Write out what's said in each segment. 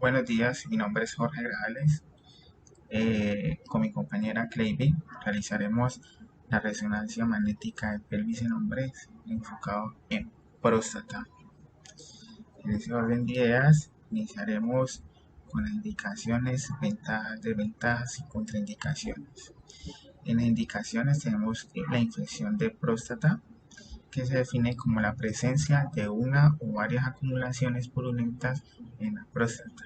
Buenos días, mi nombre es Jorge Grajales. Con mi compañera Cleiby realizaremos la resonancia magnética de pelvis en hombres enfocado en próstata. En ese orden de ideas, iniciaremos con las indicaciones, ventajas, desventajas y contraindicaciones. En las indicaciones tenemos la infección de próstata, que se define como la presencia de una o varias acumulaciones purulentas en la próstata.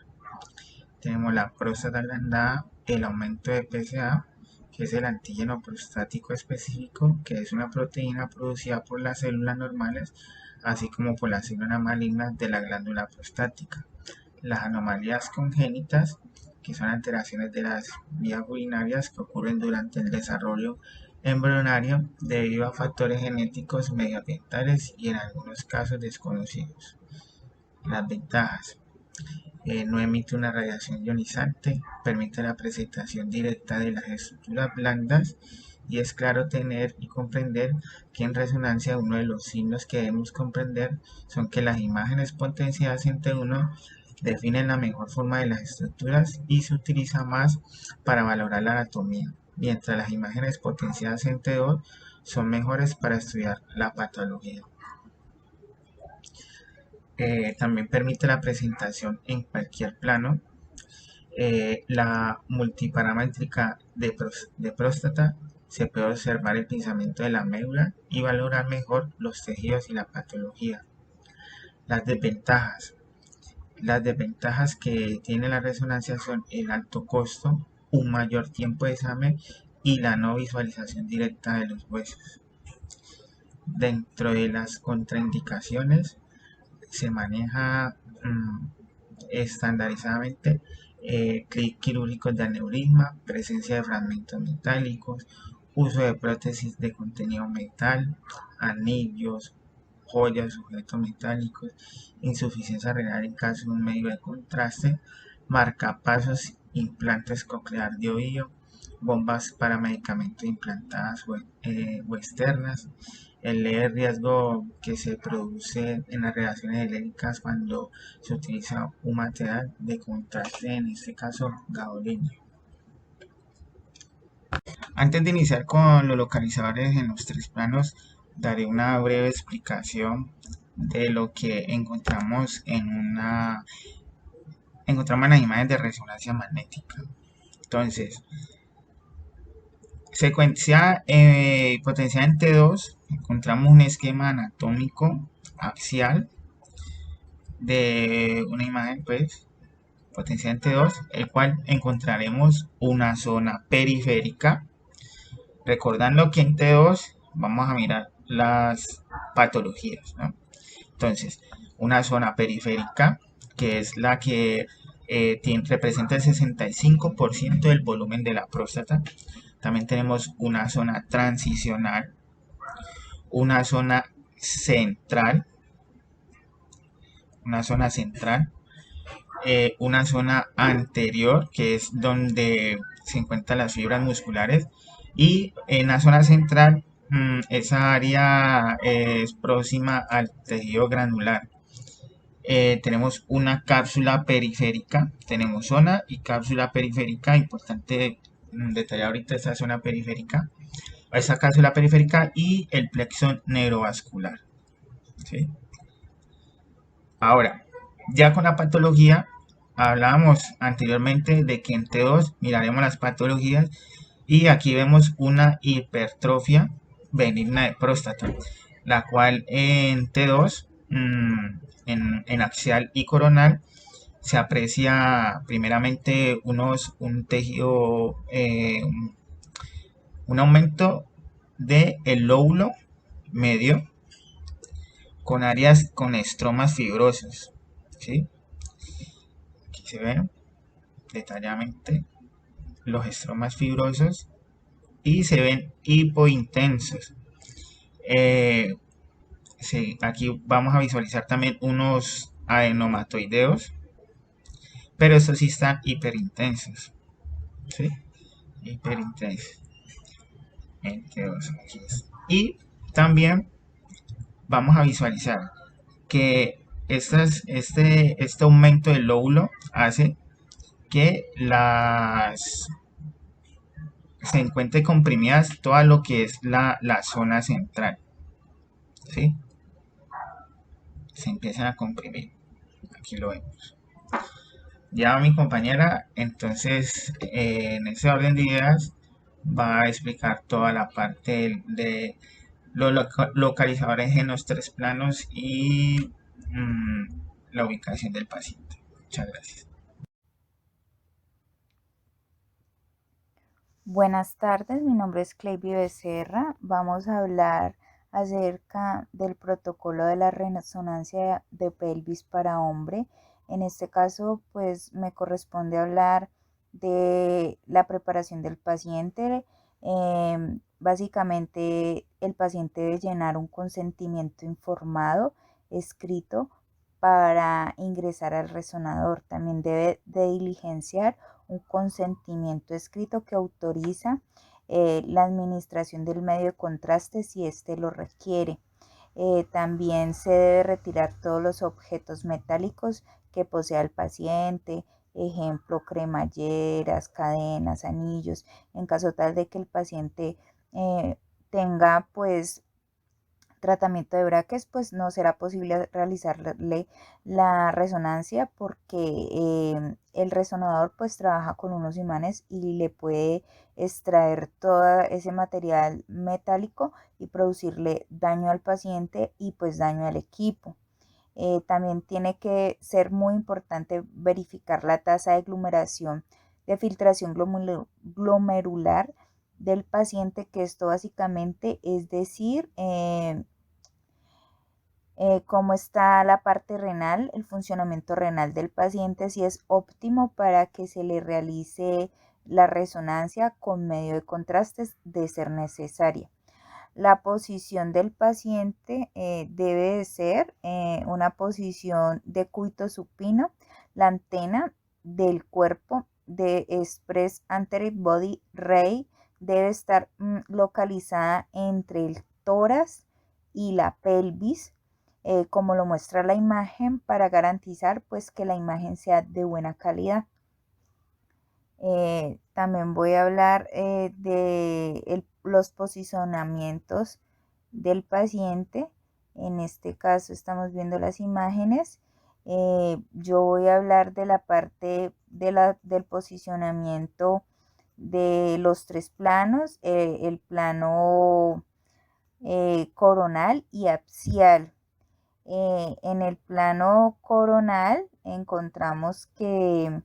Tenemos la próstata agrandada, el aumento de PSA, que es el antígeno prostático específico, que es una proteína producida por las células normales, así como por las células malignas de la glándula prostática. Las anomalías congénitas, que son alteraciones de las vías urinarias que ocurren durante el desarrollo embrionario debido a factores genéticos, medioambientales y en algunos casos desconocidos. Las ventajas: no emite una radiación ionizante, permite la presentación directa de las estructuras blandas y es claro tener y comprender que en resonancia uno de los signos que debemos comprender son que las imágenes potenciadas en T1 definen la mejor forma de las estructuras y se utiliza más para valorar la anatomía, mientras las imágenes potenciadas en T2 son mejores para estudiar la patología. También permite la presentación en cualquier plano. La multiparamétrica de próstata se puede observar el pensamiento de la médula y valorar mejor los tejidos y la patología. Las desventajas. Las desventajas que tiene la resonancia son el alto costo, un mayor tiempo de examen y la no visualización directa de los huesos. Dentro de las contraindicaciones se maneja estandarizadamente quirúrgicos de aneurisma, presencia de fragmentos metálicos, uso de prótesis de contenido metal, anillos, joyas, sujetos metálicos, insuficiencia renal en caso de un medio de contraste, marcapasos, implantes coclear de oído, bombas para medicamentos implantadas o externas, el riesgo que se produce en las relaciones helénicas cuando se utiliza un material de contraste, en este caso gadolinio. Antes de iniciar con los localizadores en los tres planos, daré una breve explicación de lo que encontramos en las imágenes de resonancia magnética. Entonces, secuencia potencial en T2, encontramos un esquema anatómico axial de una imagen potencial en T2, el cual encontraremos una zona periférica. Recordando que en T2 vamos a mirar las patologías, ¿no? Entonces, una zona periférica, que es la que representa el 65% del volumen de la próstata. También tenemos una zona transicional, una zona central, una zona anterior, que es donde se encuentran las fibras musculares, y en la zona central, esa área es próxima al tejido granular. Tenemos una cápsula periférica, tenemos zona y cápsula periférica, importante detallar ahorita esta zona periférica, esa cápsula periférica y el plexo neurovascular, ¿sí? Ahora, ya con la patología, hablábamos anteriormente de que en T2 miraremos las patologías y aquí vemos una hipertrofia benigna de próstata, la cual en T2, en axial y coronal, se aprecia primeramente un tejido, un aumento del lóbulo medio con áreas con estromas fibrosos, ¿sí? Aquí se ven detalladamente los estromas fibrosos y se ven hipointensos. Sí, aquí vamos a visualizar también unos adenomatoideos, pero estos sí están hiperintensos, ¿sí? Hiperintensos. Y también vamos a visualizar que este aumento del lóbulo hace que se encuentre comprimidas toda lo que es la zona central, ¿sí? Se empiezan a comprimir. Aquí lo vemos. Ya mi compañera, entonces, en ese orden de ideas, va a explicar toda la parte de los localizadores en los tres planos y la ubicación del paciente. Muchas gracias. Buenas tardes, mi nombre es Cleiby Becerra. Vamos a hablar acerca del protocolo de la resonancia de pelvis para hombre. En este caso, pues me corresponde hablar de la preparación del paciente. Básicamente, el paciente debe llenar un consentimiento informado, escrito, para ingresar al resonador. También debe de diligenciar un consentimiento escrito que autoriza la administración del medio de contraste si éste lo requiere. También se debe retirar todos los objetos metálicos que posea el paciente, ejemplo, cremalleras, cadenas, anillos, en caso tal de que el paciente eh, tenga pues tratamiento de braques, pues no será posible realizarle la resonancia porque el resonador pues trabaja con unos imanes y le puede extraer todo ese material metálico y producirle daño al paciente y pues daño al equipo. También tiene que ser muy importante verificar la tasa de aglomeración de filtración glomerular del paciente, que esto básicamente es decir, cómo está la parte renal, el funcionamiento renal del paciente, si es óptimo para que se le realice la resonancia con medio de contrastes de ser necesaria. La posición del paciente debe de ser una posición de cúbito supino. La antena del cuerpo de Express Anterior Body Ray debe estar localizada entre el tórax y la pelvis, como lo muestra la imagen, para garantizar pues que la imagen sea de buena calidad. También voy a hablar de los posicionamientos del paciente. En este caso estamos viendo las imágenes. Yo voy a hablar de la parte del posicionamiento de los tres planos, el plano coronal y axial. En el plano coronal encontramos que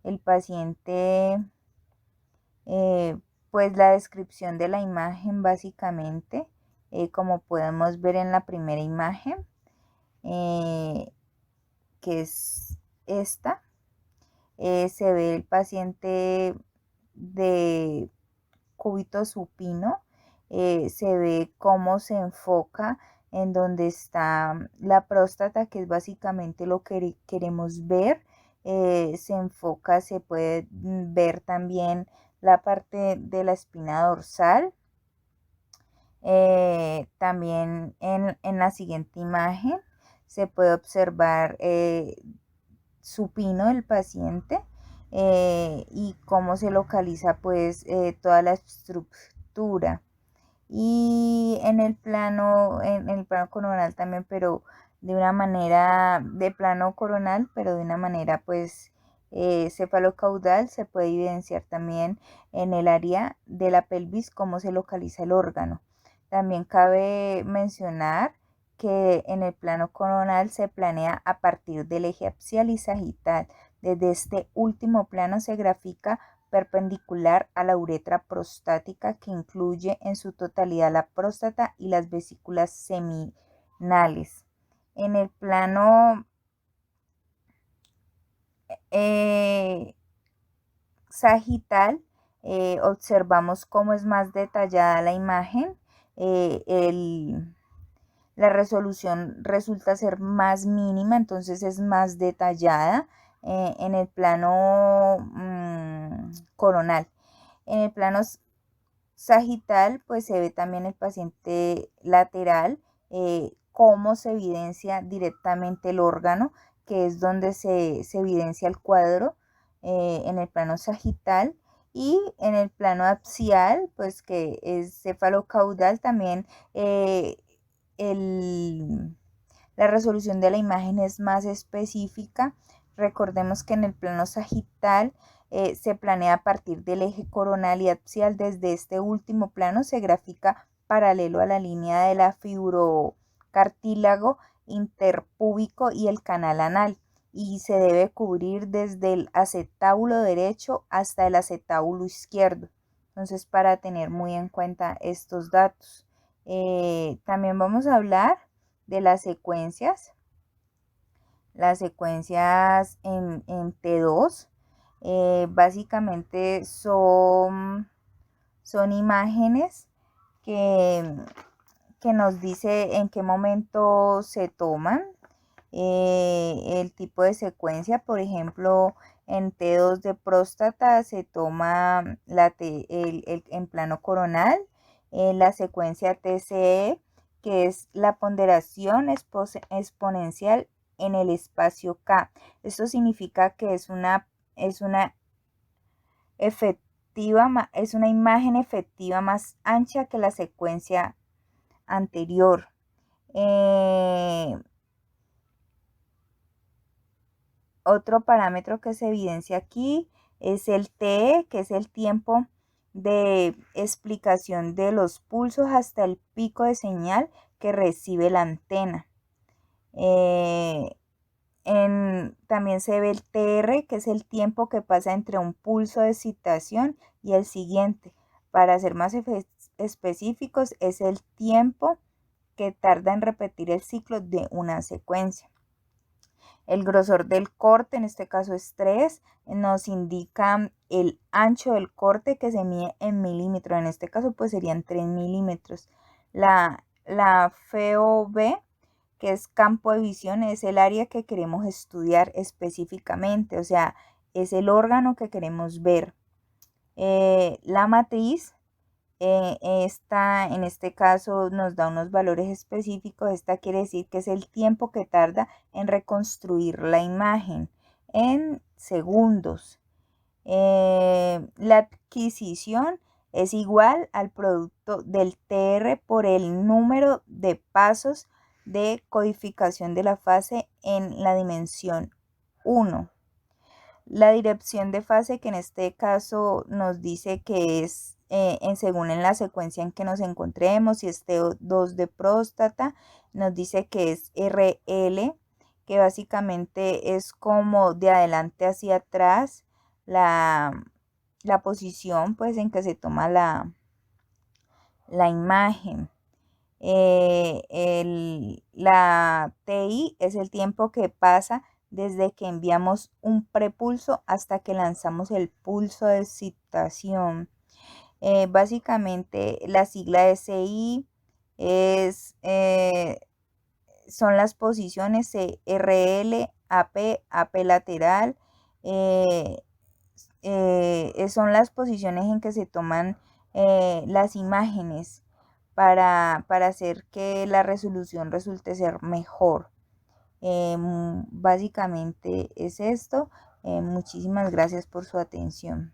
el paciente, pues la descripción de la imagen básicamente, como podemos ver en la primera imagen, eh, que es esta, se ve el paciente de cúbito supino, se ve cómo se enfoca en donde está la próstata, que es básicamente lo que queremos ver. Se enfoca, se puede ver también la parte de la espina dorsal. También en la siguiente imagen se puede observar supino del paciente, y cómo se localiza pues toda la estructura. Y en el plano coronal también, pero de una manera, de plano coronal, pero de una manera pues cefalocaudal, se puede evidenciar también en el área de la pelvis cómo se localiza el órgano. También cabe mencionar que en el plano coronal se planea a partir del eje axial y sagital. Desde este último plano se grafica perpendicular a la uretra prostática, que incluye en su totalidad la próstata y las vesículas seminales. En el plano eh, sagital, observamos cómo es más detallada la imagen. La resolución resulta ser más mínima, entonces es más detallada en el plano coronal. En el plano sagital, pues se ve también el paciente lateral, cómo se evidencia directamente el órgano, que es donde se evidencia el cuadro en el plano sagital, y en el plano axial, pues que es cefalocaudal, también la resolución de la imagen es más específica. Recordemos que en el plano sagital se planea a partir del eje coronal y axial. Desde este último plano se grafica paralelo a la línea de la fibrocartílago interpúbico y el canal anal, y se debe cubrir desde el acetábulo derecho hasta el acetábulo izquierdo. Entonces, para tener muy en cuenta estos datos. También vamos a hablar de las secuencias en T2. Básicamente son imágenes que, que nos dice en qué momento se toman, el tipo de secuencia. Por ejemplo, en T2 de próstata se toma en plano coronal, la secuencia TCE, que es la ponderación exponencial en el espacio K. Esto significa que es una imagen efectiva más ancha que la secuencia anterior. Otro parámetro que se evidencia aquí es el TE, que es el tiempo de explicación de los pulsos hasta el pico de señal que recibe la antena. También se ve el TR, que es el tiempo que pasa entre un pulso de excitación y el siguiente. Para ser más específicos, es el tiempo que tarda en repetir el ciclo de una secuencia. El grosor del corte, en este caso es 3, nos indica el ancho del corte, que se mide en milímetros. En este caso pues serían 3 milímetros. La FOV, que es campo de visión, es el área que queremos estudiar específicamente, o sea, es el órgano que queremos ver. La matriz, en este caso nos da unos valores específicos. Esta quiere decir que es el tiempo que tarda en reconstruir la imagen en segundos. La adquisición es igual al producto del TR por el número de pasos de codificación de la fase en la dimensión 1. La dirección de fase, que en este caso nos dice que es según en la secuencia en que nos encontremos. Si es T2 de próstata, nos dice que es RL, que básicamente es como de adelante hacia atrás la posición pues en que se toma la imagen. La TI es el tiempo que pasa desde que enviamos un prepulso hasta que lanzamos el pulso de excitación. Básicamente la sigla de SI son las posiciones RL, AP, AP lateral. Son las posiciones en que se toman las imágenes para hacer que la resolución resulte ser mejor. Básicamente es esto. Muchísimas gracias por su atención.